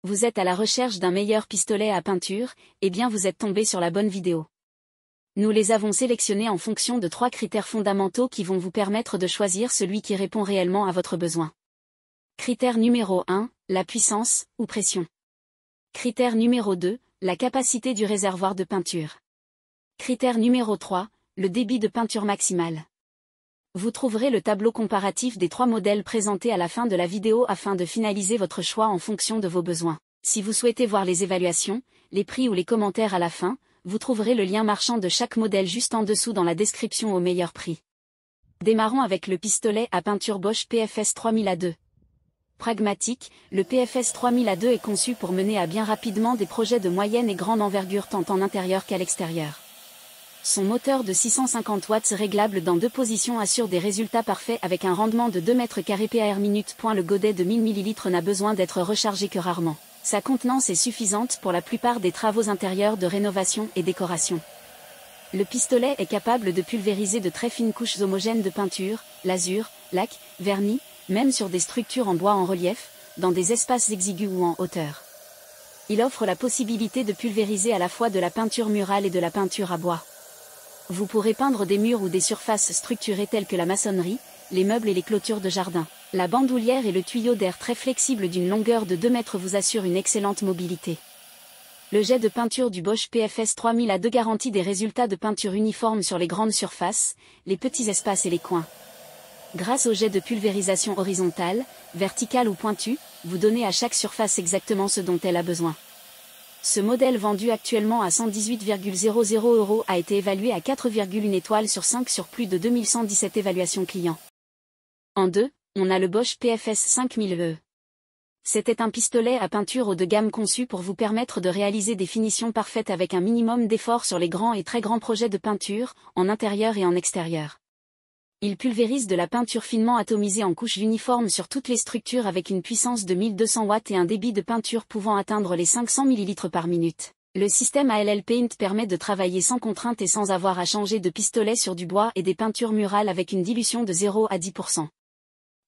Vous êtes à la recherche d'un meilleur pistolet à peinture, eh bien vous êtes tombé sur la bonne vidéo. Nous les avons sélectionnés en fonction de 3 critères fondamentaux qui vont vous permettre de choisir celui qui répond réellement à votre besoin. Critère numéro 1, la puissance, ou pression. Critère numéro 2, la capacité du réservoir de peinture. Critère numéro 3, le débit de peinture maximal. Vous trouverez le tableau comparatif des 3 modèles présentés à la fin de la vidéo afin de finaliser votre choix en fonction de vos besoins. Si vous souhaitez voir les évaluations, les prix ou les commentaires à la fin, vous trouverez le lien marchand de chaque modèle juste en dessous dans la description au meilleur prix. Démarrons avec le pistolet à peinture Bosch PFS 3000A2. Pragmatique, le PFS 3000A2 est conçu pour mener à bien rapidement des projets de moyenne et grande envergure tant en intérieur qu'à l'extérieur. Son moteur de 650 watts réglable dans 2 positions assure des résultats parfaits avec un rendement de 2 m² par minute. Le godet de 1000 ml n'a besoin d'être rechargé que rarement. Sa contenance est suffisante pour la plupart des travaux intérieurs de rénovation et décoration. Le pistolet est capable de pulvériser de très fines couches homogènes de peinture, lasure, lac, vernis, même sur des structures en bois en relief, dans des espaces exigus ou en hauteur. Il offre la possibilité de pulvériser à la fois de la peinture murale et de la peinture à bois. Vous pourrez peindre des murs ou des surfaces structurées telles que la maçonnerie, les meubles et les clôtures de jardin. La bandoulière et le tuyau d'air très flexible d'une longueur de 2 mètres vous assurent une excellente mobilité. Le jet de peinture du Bosch PFS 3000A2 garantit des résultats de peinture uniformes sur les grandes surfaces, les petits espaces et les coins. Grâce au jet de pulvérisation horizontale, verticale ou pointue, vous donnez à chaque surface exactement ce dont elle a besoin. Ce modèle vendu actuellement à 118,00 € a été évalué à 4,1 étoiles sur 5 sur plus de 2117 évaluations clients. En 2, on a le Bosch PFS 5000E. C'était un pistolet à peinture haut de gamme conçu pour vous permettre de réaliser des finitions parfaites avec un minimum d'effort sur les grands et très grands projets de peinture, en intérieur et en extérieur. Il pulvérise de la peinture finement atomisée en couches uniformes sur toutes les structures avec une puissance de 1200 watts et un débit de peinture pouvant atteindre les 500 ml par minute. Le système ALL Paint permet de travailler sans contrainte et sans avoir à changer de pistolet sur du bois et des peintures murales avec une dilution de 0 à 10%.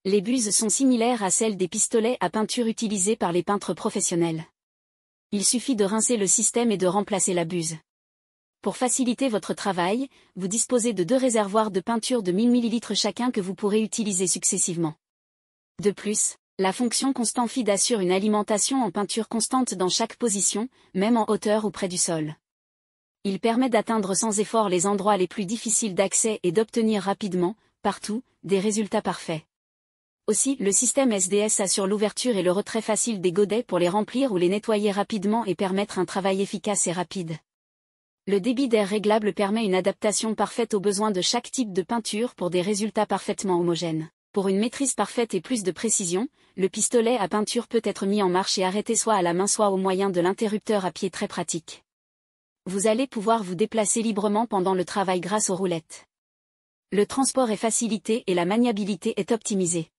Les buses sont similaires à celles des pistolets à peinture utilisés par les peintres professionnels. Il suffit de rincer le système et de remplacer la buse. Pour faciliter votre travail, vous disposez de 2 réservoirs de peinture de 1000 ml chacun que vous pourrez utiliser successivement. De plus, la fonction Constant Feed assure une alimentation en peinture constante dans chaque position, même en hauteur ou près du sol. Il permet d'atteindre sans effort les endroits les plus difficiles d'accès et d'obtenir rapidement, partout, des résultats parfaits. Aussi, le système SDS assure l'ouverture et le retrait facile des godets pour les remplir ou les nettoyer rapidement et permettre un travail efficace et rapide. Le débit d'air réglable permet une adaptation parfaite aux besoins de chaque type de peinture pour des résultats parfaitement homogènes. Pour une maîtrise parfaite et plus de précision, le pistolet à peinture peut être mis en marche et arrêté soit à la main soit au moyen de l'interrupteur à pied très pratique. Vous allez pouvoir vous déplacer librement pendant le travail grâce aux roulettes. Le transport est facilité et la maniabilité est optimisée.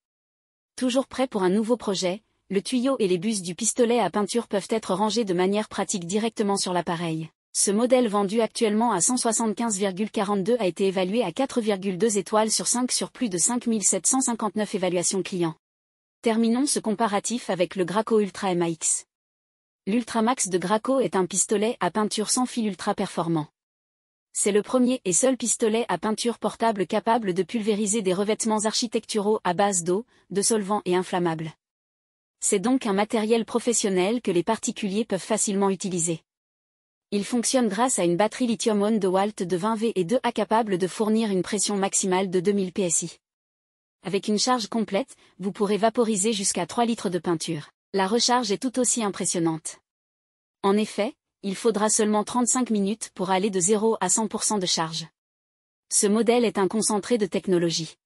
Toujours prêt pour un nouveau projet, le tuyau et les buses du pistolet à peinture peuvent être rangés de manière pratique directement sur l'appareil. Ce modèle vendu actuellement à 175,42 a été évalué à 4,2 étoiles sur 5 sur plus de 5759 évaluations clients. Terminons ce comparatif avec le Graco Ultra MAX. L'Ultramax de Graco est un pistolet à peinture sans fil ultra performant. C'est le premier et seul pistolet à peinture portable capable de pulvériser des revêtements architecturaux à base d'eau, de solvant et inflammable. C'est donc un matériel professionnel que les particuliers peuvent facilement utiliser. Il fonctionne grâce à une batterie lithium-ion de Walt de 20V et 2A capable de fournir une pression maximale de 2000 PSI. Avec une charge complète, vous pourrez vaporiser jusqu'à 3 litres de peinture. La recharge est tout aussi impressionnante. En effet, il faudra seulement 35 minutes pour aller de 0 à 100% de charge. Ce modèle est un concentré de technologie.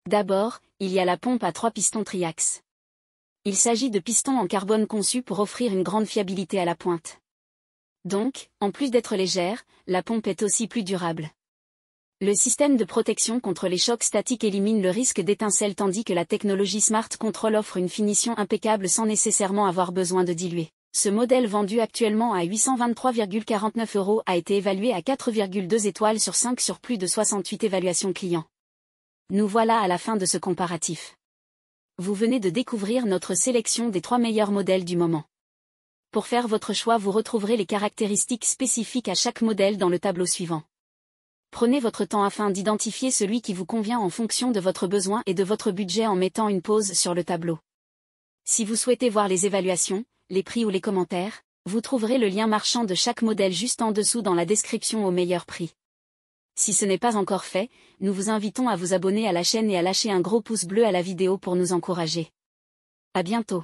D'abord, il y a la pompe à 3 pistons triaxes. Il s'agit de pistons en carbone conçus pour offrir une grande fiabilité à la pointe. Donc, en plus d'être légère, la pompe est aussi plus durable. Le système de protection contre les chocs statiques élimine le risque d'étincelles tandis que la technologie Smart Control offre une finition impeccable sans nécessairement avoir besoin de diluer. Ce modèle vendu actuellement à 823,49 € a été évalué à 4,2 étoiles sur 5 sur plus de 68 évaluations clients. Nous voilà à la fin de ce comparatif. Vous venez de découvrir notre sélection des 3 meilleurs modèles du moment. Pour faire votre choix, vous retrouverez les caractéristiques spécifiques à chaque modèle dans le tableau suivant. Prenez votre temps afin d'identifier celui qui vous convient en fonction de votre besoin et de votre budget en mettant une pause sur le tableau. Si vous souhaitez voir les évaluations, les prix ou les commentaires, vous trouverez le lien marchand de chaque modèle juste en dessous dans la description au meilleur prix. Si ce n'est pas encore fait, nous vous invitons à vous abonner à la chaîne et à lâcher un gros pouce bleu à la vidéo pour nous encourager. À bientôt.